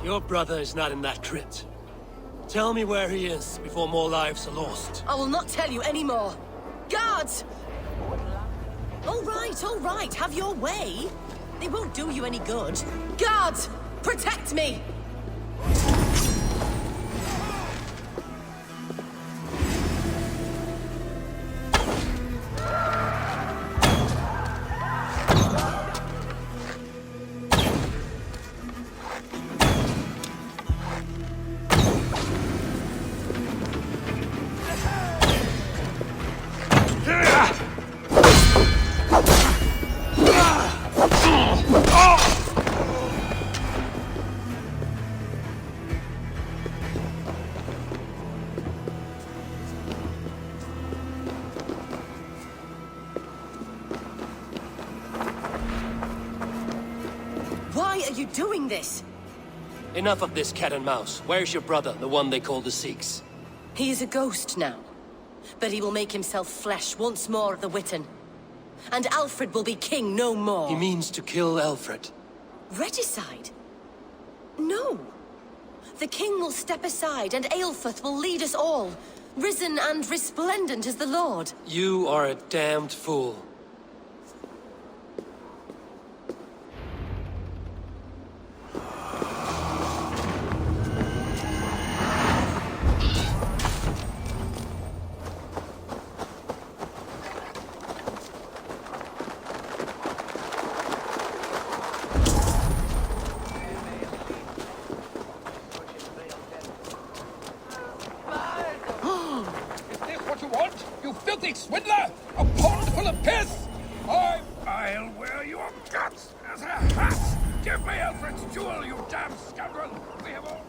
Speaker 1: Your brother is not in that crypt. Tell me where he is before more lives are lost.
Speaker 10: I will not tell you anymore. Guards! All right, have your way. They won't do you any good. Guards! Protect me! Why are you doing this?
Speaker 1: Enough of this cat and mouse. Where's your brother, the one they call the Sikhs?
Speaker 10: He is a ghost now. But he will make himself flesh once more of the Witten. And Alfred will be king no more.
Speaker 1: He means to kill Alfred.
Speaker 10: Regicide? No. The king will step aside and Aelfirth will lead us all. Risen and resplendent as the Lord.
Speaker 1: You are a damned fool.
Speaker 7: Filthy swindler! A pond full of piss! I'll wear your guts as a hat! Give me Alfred's jewel, you damn scoundrel! We have all...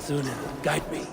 Speaker 1: Sunan, guide me.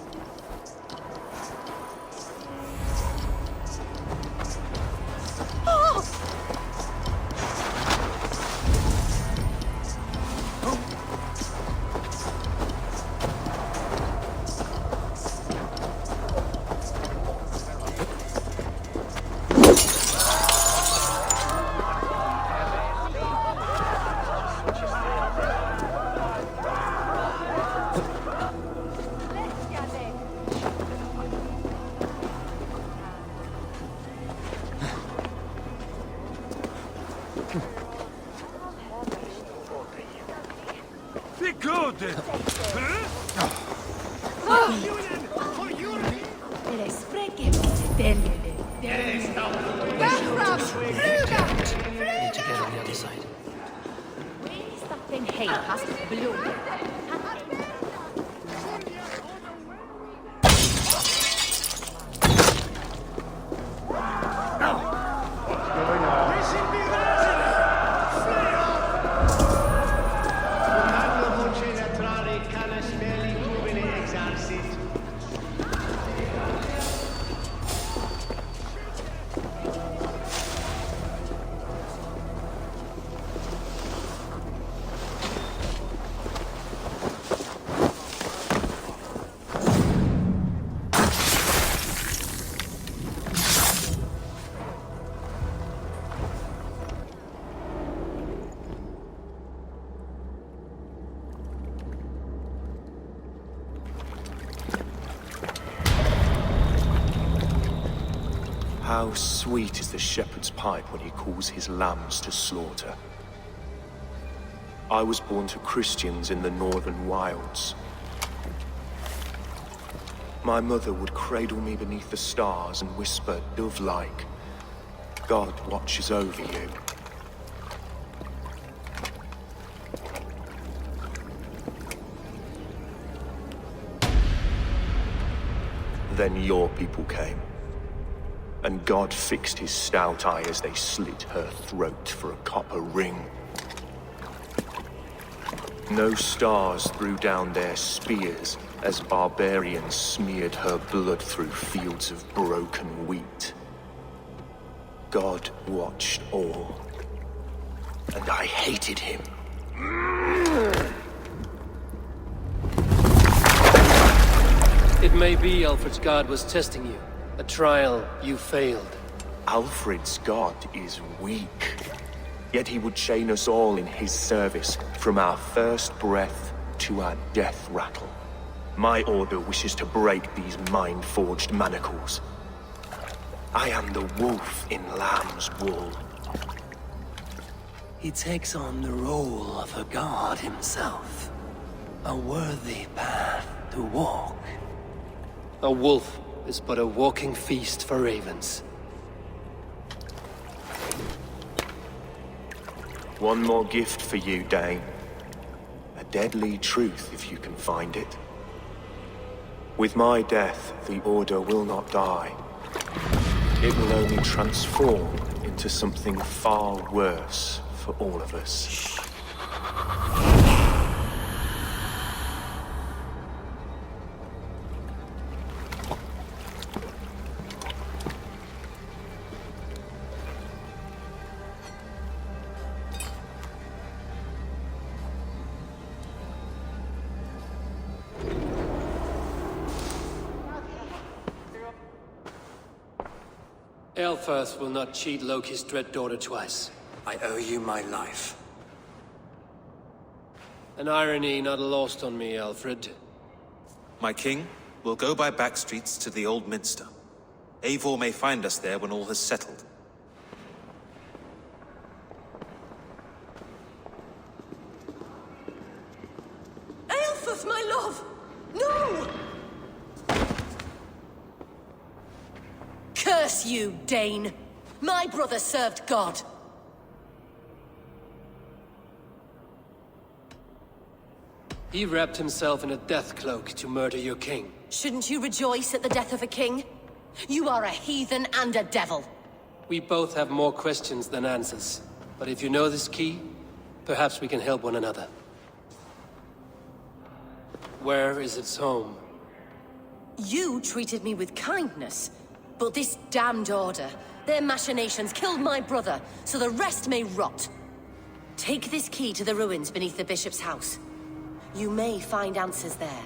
Speaker 1: Need to get on the other side.
Speaker 6: How sweet is the shepherd's pipe when he calls his lambs to slaughter. I was born to Christians in the northern wilds. My mother would cradle me beneath the stars and whisper, dove-like, God watches over you. Then your people came. And God fixed his stout eye as they slit her throat for a copper ring. No stars threw down their spears as barbarians smeared her blood through fields of broken wheat. God watched all, and I hated him.
Speaker 1: It may be Alfred's god was testing you. A trial you failed.
Speaker 6: Alfred's god is weak. Yet he would chain us all in his service, from our first breath to our death rattle. My order wishes to break these mind-forged manacles. I am the wolf in lamb's wool.
Speaker 1: He takes on the role of a god himself. A worthy path to walk. A wolf is but a walking feast for ravens.
Speaker 6: One more gift for you, Dane. A deadly truth, if you can find it. With my death, the Order will not die. It will only transform into something far worse for all of us.
Speaker 1: Aelfirth will not cheat Loki's dread daughter twice.
Speaker 6: I owe you my life.
Speaker 1: An irony not lost on me, Alfred.
Speaker 8: My king We'll go by back streets to the Old Minster. Eivor may find us there when all has settled.
Speaker 10: Aelfus, my love! No! Curse you, Dane! My brother served God.
Speaker 1: He wrapped himself in a death cloak to murder your king.
Speaker 10: Shouldn't you rejoice at the death of a king? You are a heathen and a devil.
Speaker 1: We both have more questions than answers. But if you know this key, perhaps we can help one another. Where is its home?
Speaker 10: You treated me with kindness, but this damned order, their machinations killed my brother, so the rest may rot. Take this key to the ruins beneath the bishop's house. You may find answers there.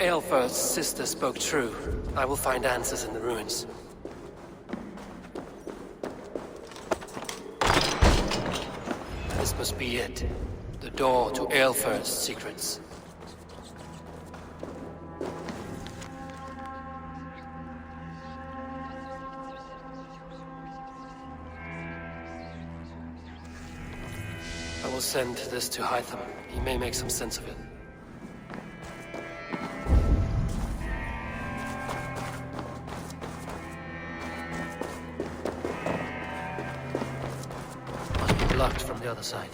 Speaker 1: Aelfir's sister spoke true. I will find answers in the ruins. must be it. The door to Aelfir's secrets. I will send this to Hytham. He may make some sense of it. Must be blocked from the other side.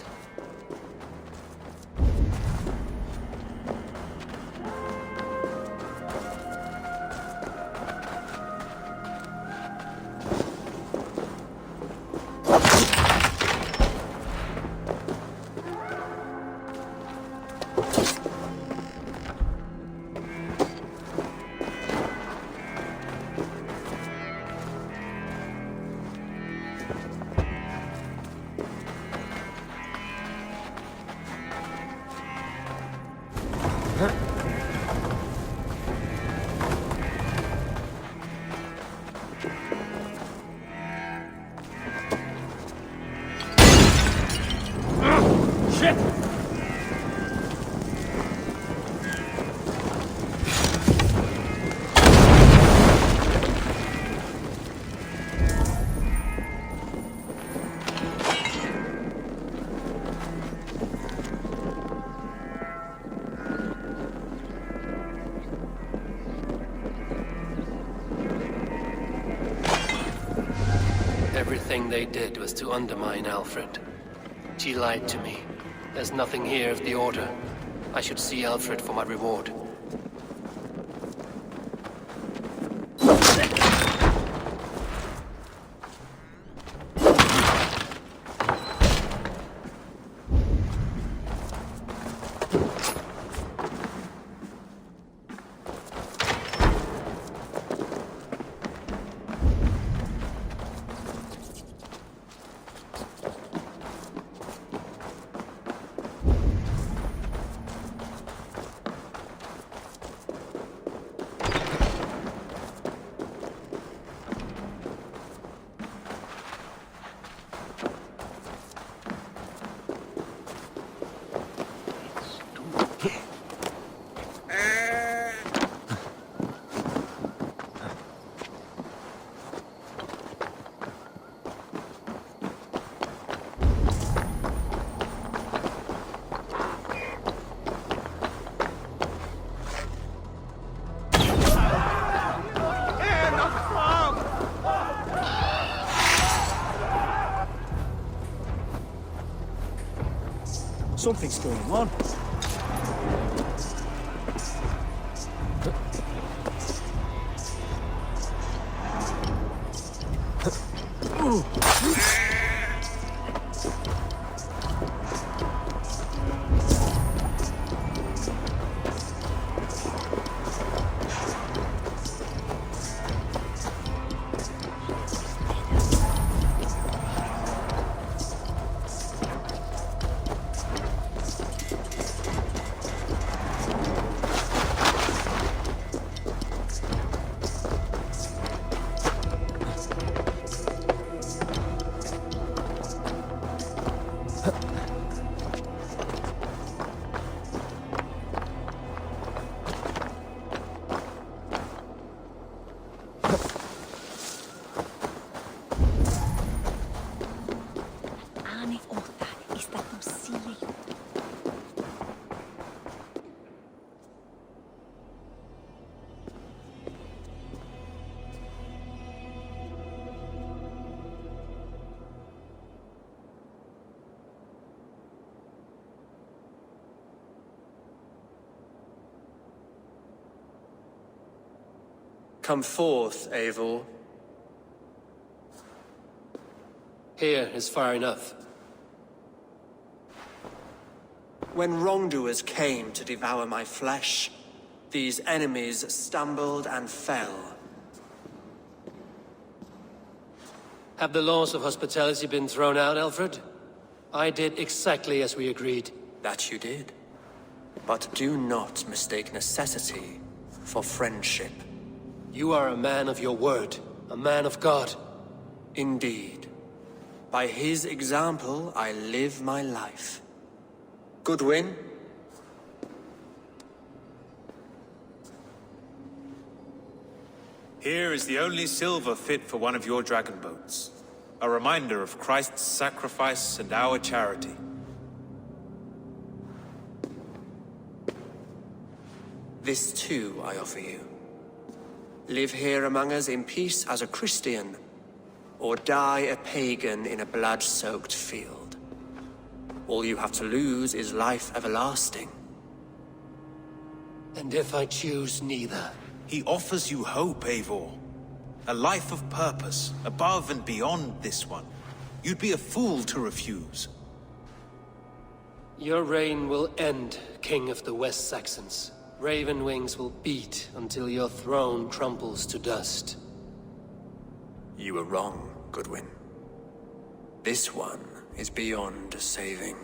Speaker 1: Everything they did was to undermine Alfred. She lied to me. There's nothing here of the Order. I should see Alfred for my reward.
Speaker 3: Something's going on.
Speaker 6: Come forth, Eivor.
Speaker 1: Here is far enough.
Speaker 6: When wrongdoers came to devour my flesh, these enemies stumbled and fell.
Speaker 1: Have the laws of hospitality been thrown out, Alfred? I did exactly as we agreed.
Speaker 6: That you did. But do not mistake necessity for friendship.
Speaker 1: You are a man of your word, a man of God.
Speaker 6: Indeed. By his example, I live my life. Goodwin?
Speaker 8: Here is the only silver fit for one of your dragon boats. A reminder of Christ's sacrifice and our charity.
Speaker 6: This too I offer you. Live here among us in peace as a Christian, or die a pagan in a blood-soaked field. All you have to lose is life everlasting.
Speaker 1: And if I choose neither?
Speaker 8: He offers you hope, Eivor. A life of purpose, above and beyond this one. You'd be a fool to refuse.
Speaker 1: Your reign will end, King of the West Saxons. Raven wings will beat until your throne crumbles to dust.
Speaker 6: You were wrong, Goodwin. This one is beyond saving.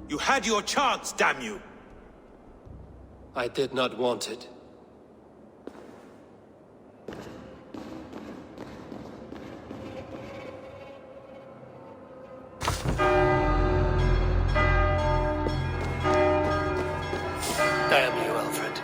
Speaker 8: You had your chance, damn you!
Speaker 1: I did not want it. Damn you, Alfred.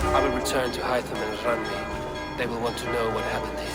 Speaker 1: I will return to Hytham and Randi. They will want to know what happened here.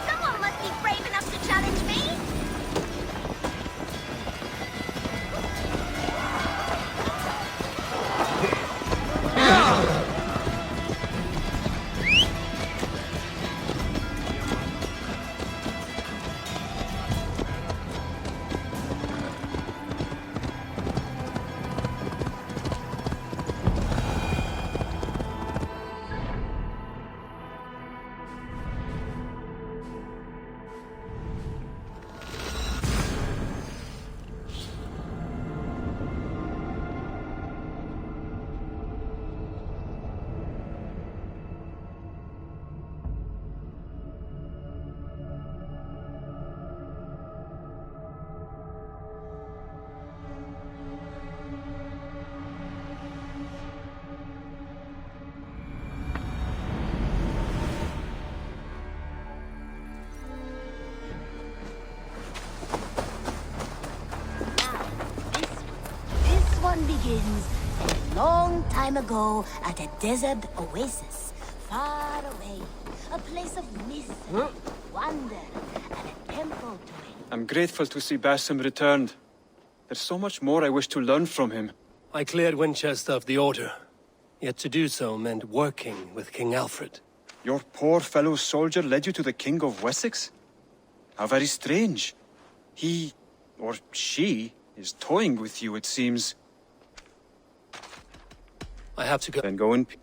Speaker 16: Someone must be brave enough to challenge me!
Speaker 20: Begins a long time ago at a desert oasis, far away, a place of mystery, wonder, and a temple to it.
Speaker 21: I'm grateful to see Basim returned. There's so much more I wish to learn from him.
Speaker 1: I cleared Winchester of the Order, yet to do so meant working with King Alfred.
Speaker 21: Your poor fellow soldier led you to the King of Wessex? How very strange. He, or she, is toying with you, it seems.
Speaker 1: I have to go.
Speaker 21: Then go in peace.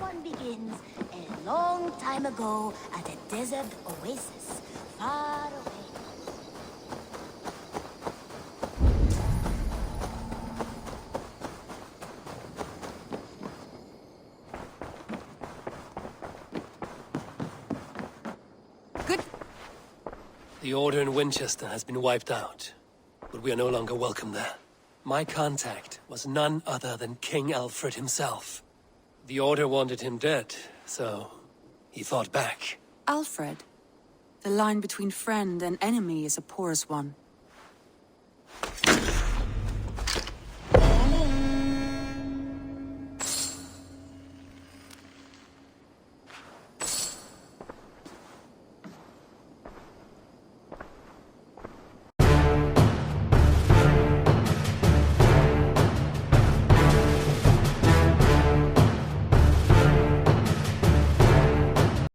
Speaker 20: one begins a long time ago at a desert oasis far away.
Speaker 1: The Order in Winchester has been wiped out, but we are no longer welcome there. My contact was none other than King Alfred himself. The Order wanted him dead, so he fought back.
Speaker 2: Alfred? The line between friend and enemy is a porous one.